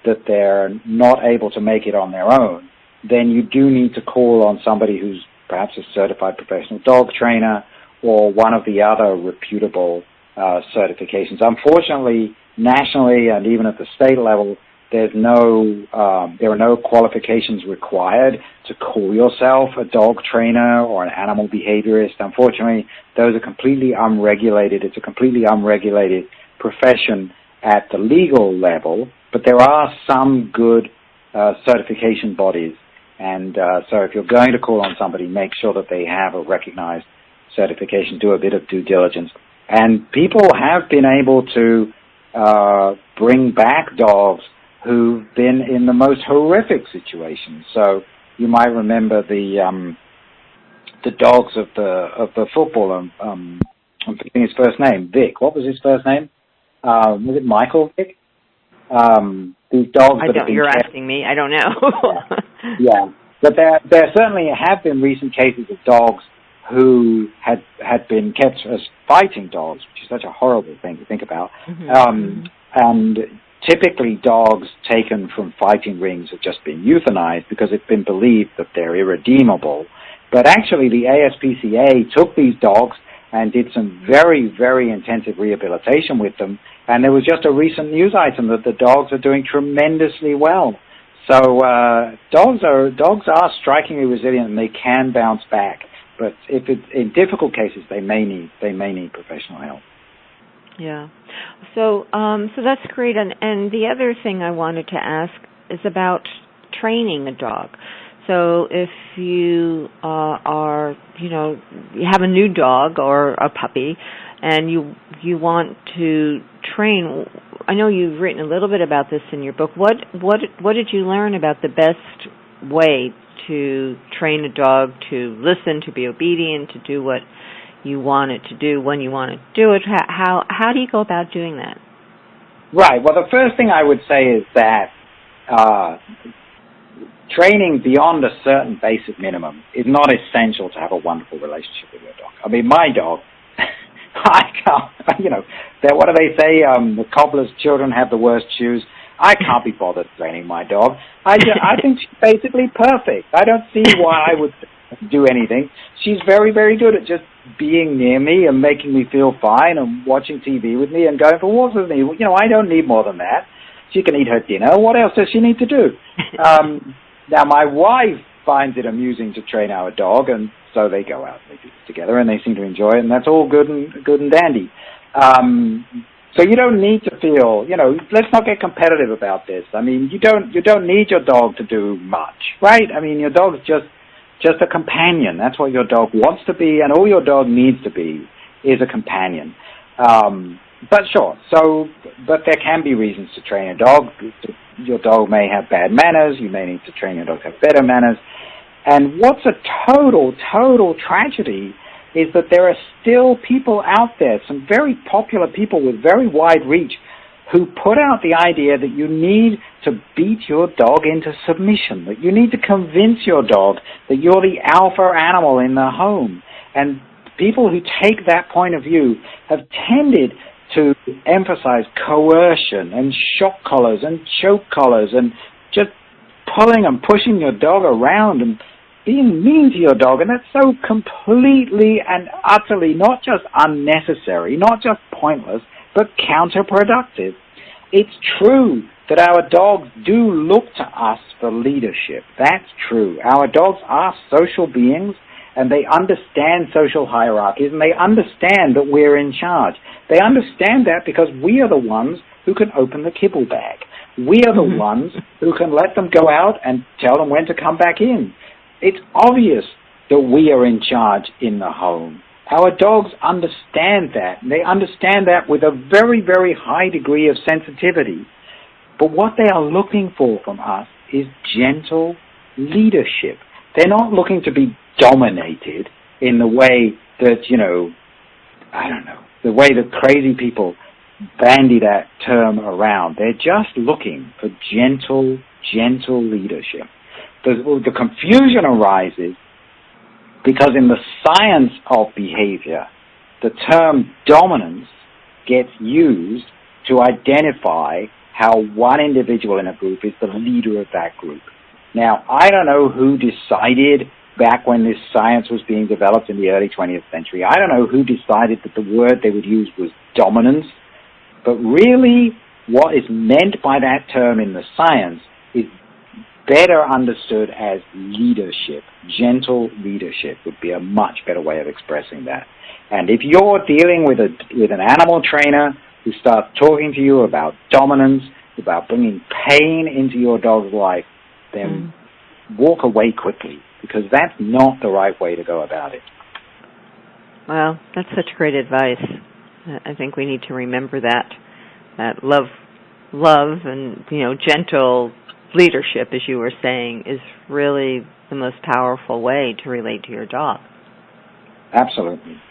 that they're not able to make it on their own, then you do need to call on somebody who's perhaps a certified professional dog trainer or one of the other reputable certifications. Unfortunately, nationally and even at the state level, there are no qualifications required to call yourself a dog trainer or an animal behaviorist. Unfortunately, those are completely unregulated. It's a completely unregulated profession at the legal level, but there are some good certification bodies. And so if you're going to call on somebody, make sure that they have a recognized certification, do a bit of due diligence. And people have been able to bring back dogs who've been in the most horrific situations. So you might remember the dogs of the footballer. I'm forgetting his first name. Vic. What was his first name? Was it Michael Vick? These dogs that have been You're asking me. I don't know. Yeah. But there certainly have been recent cases of dogs who had been kept as fighting dogs, which is such a horrible thing to think about. Mm-hmm. And typically dogs taken from fighting rings have just been euthanized because it's been believed that they're irredeemable. But actually the ASPCA took these dogs and did some very, very intensive rehabilitation with them. And there was just a recent news item that the dogs are doing tremendously well. So dogs are strikingly resilient, and they can bounce back. But if it's in difficult cases, they may need professional help. Yeah. So that's great. And the other thing I wanted to ask is about training a dog. So if you you have a new dog or a puppy, and you want to train. I know you've written a little bit about this in your book. What did you learn about the best way to train a dog to listen, to be obedient, to do what you want it to do when you want it to do it? How do you go about doing that? Right. Well, the first thing I would say is that training beyond a certain basic minimum is not essential to have a wonderful relationship with your dog. I mean, my dog, I can't, what do they say? The cobbler's children have the worst shoes. I can't be bothered training my dog. I think she's basically perfect. I don't see why I would do anything. She's very, very good at just being near me and making me feel fine and watching TV with me and going for walks with me. I don't need more than that. She can eat her dinner. What else does she need to do? Now, my wife finds it amusing to train our dog, and so they go out and they do this together, and they seem to enjoy it, and that's all good and dandy. So you don't need to feel, let's not get competitive about this. I mean, you don't need your dog to do much, right? I mean, your dog's just a companion. That's what your dog wants to be, and all your dog needs to be is a companion. But sure, but there can be reasons to train a dog. Your dog may have bad manners. You may need to train your dog to have better manners. And what's a total tragedy is that there are still people out there, some very popular people with very wide reach, who put out the idea that you need to beat your dog into submission, that you need to convince your dog that you're the alpha animal in the home. And people who take that point of view have tended to emphasize coercion and shock collars and choke collars and just pulling and pushing your dog around and being mean to your dog. And that's so completely and utterly not just unnecessary, not just pointless, but counterproductive. It's true that our dogs do look to us for leadership. That's true. Our dogs are social beings, and they understand social hierarchies, and they understand that we're in charge. They understand that because we are the ones who can open the kibble bag. We are the ones who can let them go out and tell them when to come back in. It's obvious that we are in charge in the home. Our dogs understand that. They understand that with a very, very high degree of sensitivity. But what they are looking for from us is gentle leadership. They're not looking to be dominated in the way that, the way that crazy people bandy that term around. They're just looking for gentle leadership. The confusion arises because in the science of behavior, the term dominance gets used to identify how one individual in a group is the leader of that group. Now, I don't know who decided back when this science was being developed in the early 20th century. I don't know who decided that the word they would use was dominance. But really, what is meant by that term in the science is better understood as leadership. Gentle leadership would be a much better way of expressing that. And if you're dealing with an animal trainer who starts talking to you about dominance, about bringing pain into your dog's life, then walk away quickly, because that's not the right way to go about it. Well, that's such great advice. I think we need to remember that love and, gentle leadership, as you were saying, is really the most powerful way to relate to your dog. Absolutely.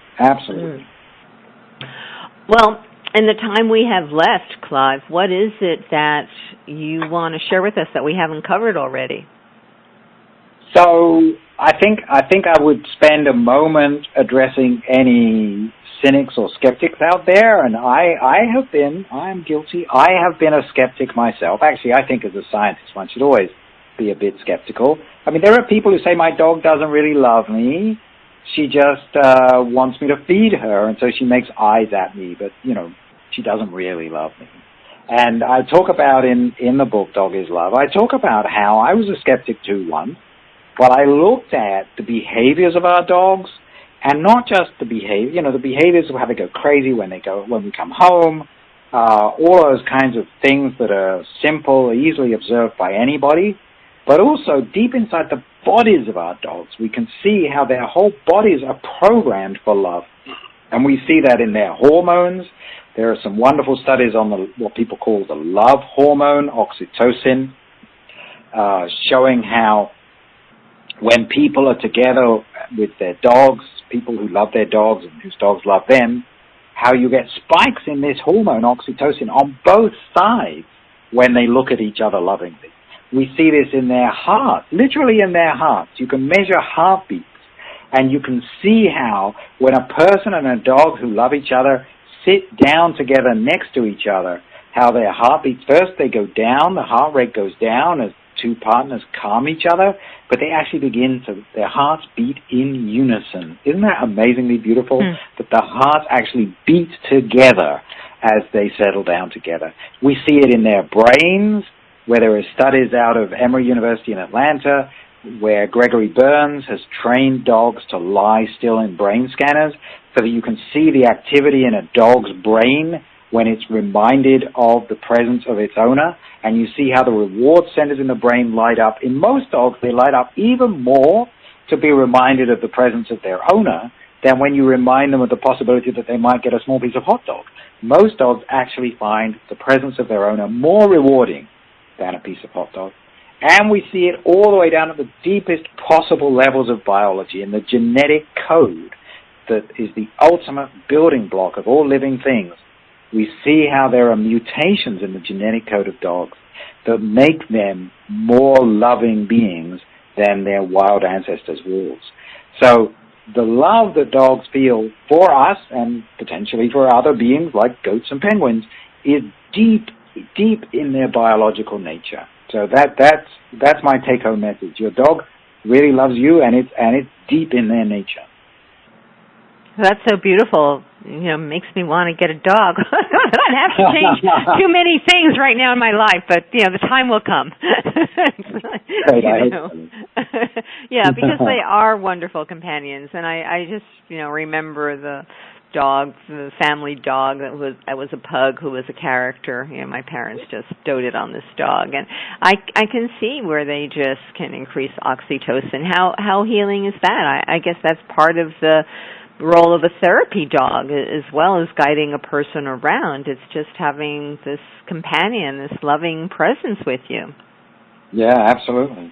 Well, in the time we have left, Clive, what is it that you want to share with us that we haven't covered already? So I think I would spend a moment addressing any cynics or skeptics out there, and I'm guilty. I have been a skeptic myself. Actually, I think as a scientist, one should always be a bit skeptical. I mean, there are people who say my dog doesn't really love me. She just wants me to feed her, and so she makes eyes at me, but, she doesn't really love me. And I talk about in the book, Dog is Love, I talk about how I was a skeptic too once, but I looked at the behaviors of our dogs, And not just the behavior, the behaviors of how they go crazy when we come home, all those kinds of things that are simple, easily observed by anybody, but also deep inside the bodies of our dogs, we can see how their whole bodies are programmed for love. And we see that in their hormones. There are some wonderful studies on what people call the love hormone, oxytocin, showing how when people are together with their dogs, people who love their dogs and whose dogs love them, how you get spikes in this hormone, oxytocin, on both sides when they look at each other lovingly. We see this in their hearts, literally in their hearts. You can measure heartbeats, and you can see how when a person and a dog who love each other sit down together next to each other, how their heartbeats, first they go down, the heart rate goes down as two partners calm each other, but they actually their hearts beat in unison. Isn't that amazingly beautiful? That the hearts actually beat together as they settle down together. We see it in their brains, where there are studies out of Emory University in Atlanta, where Gregory Burns has trained dogs to lie still in brain scanners so that you can see the activity in a dog's brain when it's reminded of the presence of its owner, and you see how the reward centers in the brain light up. In most dogs, they light up even more to be reminded of the presence of their owner than when you remind them of the possibility that they might get a small piece of hot dog. Most dogs actually find the presence of their owner more rewarding than a piece of hot dog. And we see it all the way down at the deepest possible levels of biology, in the genetic code that is the ultimate building block of all living things. We see how there are mutations in the genetic code of dogs that make them more loving beings than their wild ancestors' wolves. So the love that dogs feel for us and potentially for other beings like goats and penguins is deep, deep in their biological nature. So that's my take-home message. Your dog really loves you, and it's deep in their nature. That's so beautiful. Makes me want to get a dog. I'd have to change too many things right now in my life, but the time will come. Great, I hope so. Yeah, because they are wonderful companions, and I just remember the dog, the family dog that was a pug who was a character. My parents just doted on this dog, and I can see where they just can increase oxytocin. How healing is that? I guess that's part of the role of a therapy dog, as well as guiding a person around. It's just having this companion, this loving presence with you. Yeah, absolutely.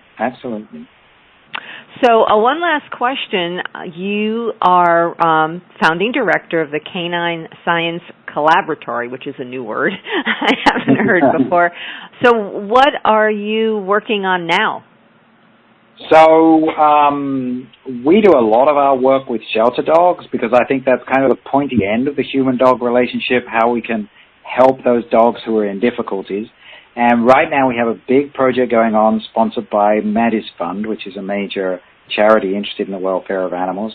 So one last question. You are founding director of the Canine Science Collaboratory, which is a new word I haven't heard before. So what are you working on now? So we do a lot of our work with shelter dogs because I think that's kind of the pointy end of the human-dog relationship, how we can help those dogs who are in difficulties. And right now we have a big project going on sponsored by Maddie's Fund, which is a major charity interested in the welfare of animals,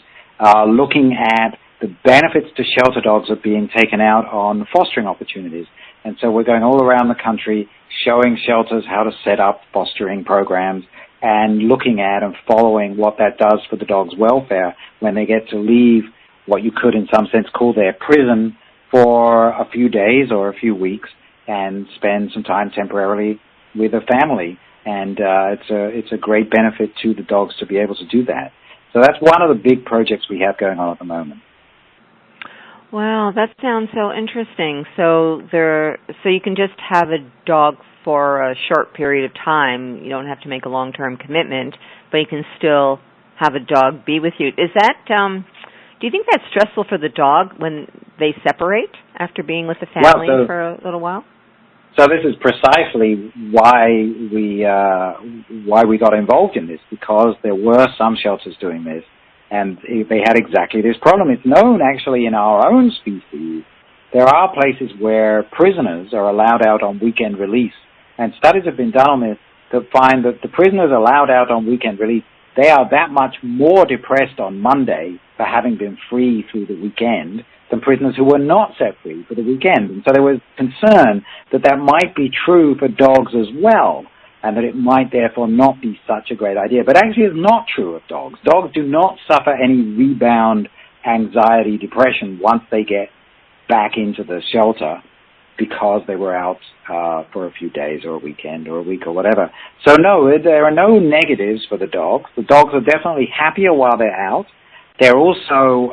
looking at the benefits to shelter dogs of being taken out on fostering opportunities. And so we're going all around the country showing shelters how to set up fostering programs and looking at and following what that does for the dog's welfare when they get to leave what you could in some sense call their prison for a few days or a few weeks and spend some time temporarily with a family. And it's a great benefit to the dogs to be able to do that. So that's one of the big projects we have going on at the moment. Wow, that sounds so interesting. So you can just have a dog for a short period of time. You don't have to make a long-term commitment, but you can still have a dog be with you. Is that, do you think that's stressful for the dog when they separate after being with the family for a little while? So this is precisely why we got involved in this, because there were some shelters doing this, and they had exactly this problem. It's known actually in our own species. There are places where prisoners are allowed out on weekend release, and studies have been done on this that find that the prisoners allowed out on weekend release, they are that much more depressed on Monday for having been free through the weekend than prisoners who were not set free for the weekend. And so there was concern that that might be true for dogs as well, and that it might therefore not be such a great idea. But actually it's not true of dogs. Dogs do not suffer any rebound anxiety, depression once they get back into the shelter because they were out for a few days or a weekend or a week or whatever. So no, there are no negatives for the dogs. The dogs are definitely happier while they're out. They're also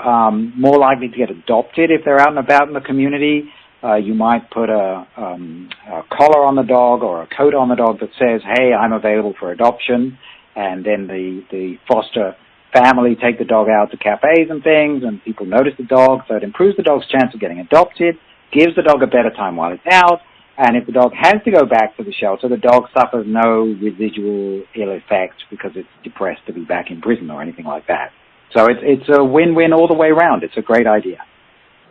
more likely to get adopted if they're out and about in the community. You might put a collar on the dog or a coat on the dog that says, hey, I'm available for adoption. And then the foster family take the dog out to cafes and things, and people notice the dog. So it improves the dog's chance of getting adopted, gives the dog a better time while it's out. And if the dog has to go back to the shelter, the dog suffers no residual ill effects because it's depressed to be back in prison or anything like that. So it's a win-win all the way around. It's a great idea.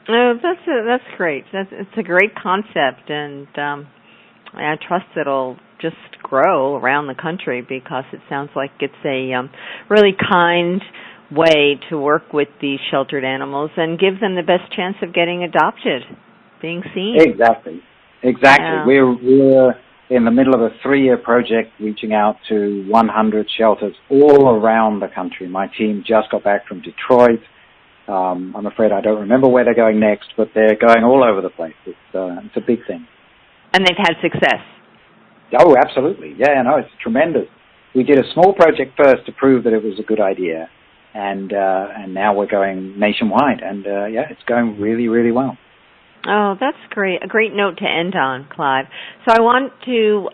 Oh, that's great. It's a great concept, and I trust it'll just grow around the country because it sounds like it's a really kind way to work with these sheltered animals and give them the best chance of getting adopted, being seen. Exactly. Yeah. We're in the middle of a 3-year project reaching out to 100 shelters all around the country. My team just got back from Detroit. I'm afraid I don't remember where they're going next, but they're going all over the place. It's a big thing. And they've had success. Oh, absolutely. Yeah, no, it's tremendous. We did a small project first to prove that it was a good idea, and now we're going nationwide, and it's going really, really well. Oh, that's great. A great note to end on, Clive. So I want to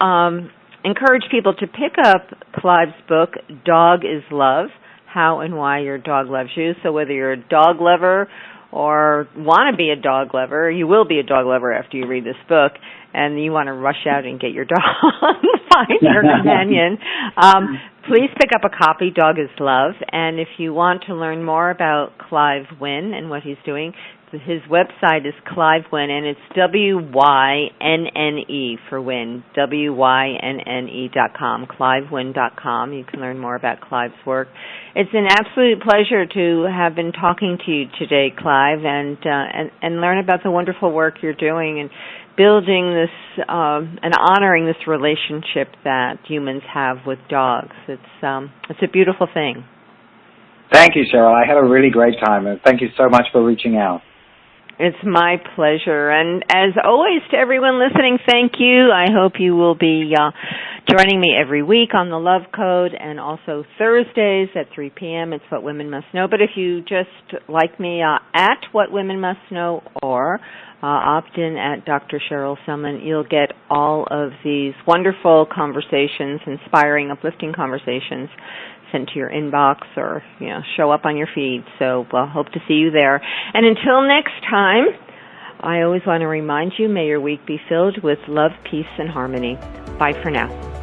encourage people to pick up Clive's book, Dog is Love, How and Why Your Dog Loves You. So whether you're a dog lover or want to be a dog lover, you will be a dog lover after you read this book, and you want to rush out and get your dog, find your companion, please pick up a copy, Dog is Love. And if you want to learn more about Clive Wynne and what he's doing, his website is Clive Wynne, and it's WYNNE for Wynne, WYNNE.com, CliveWynne.com. You can learn more about Clive's work. It's an absolute pleasure to have been talking to you today, Clive, and learn about the wonderful work you're doing and building this and honoring this relationship that humans have with dogs. It's a beautiful thing. Thank you, Cheryl. I had a really great time, and thank you so much for reaching out. It's my pleasure. And as always, to everyone listening, thank you. I hope you will be joining me every week on the Love Code, and also Thursdays at 3 p.m. It's What Women Must Know. But if you just like me at What Women Must Know or opt in at Dr. Cheryl Selman, you'll get all of these wonderful conversations, inspiring, uplifting conversations sent to your inbox or show up on your feed. So we'll hope to see you there. And until next time, I always want to remind you, may your week be filled with love, peace, and harmony. Bye for now.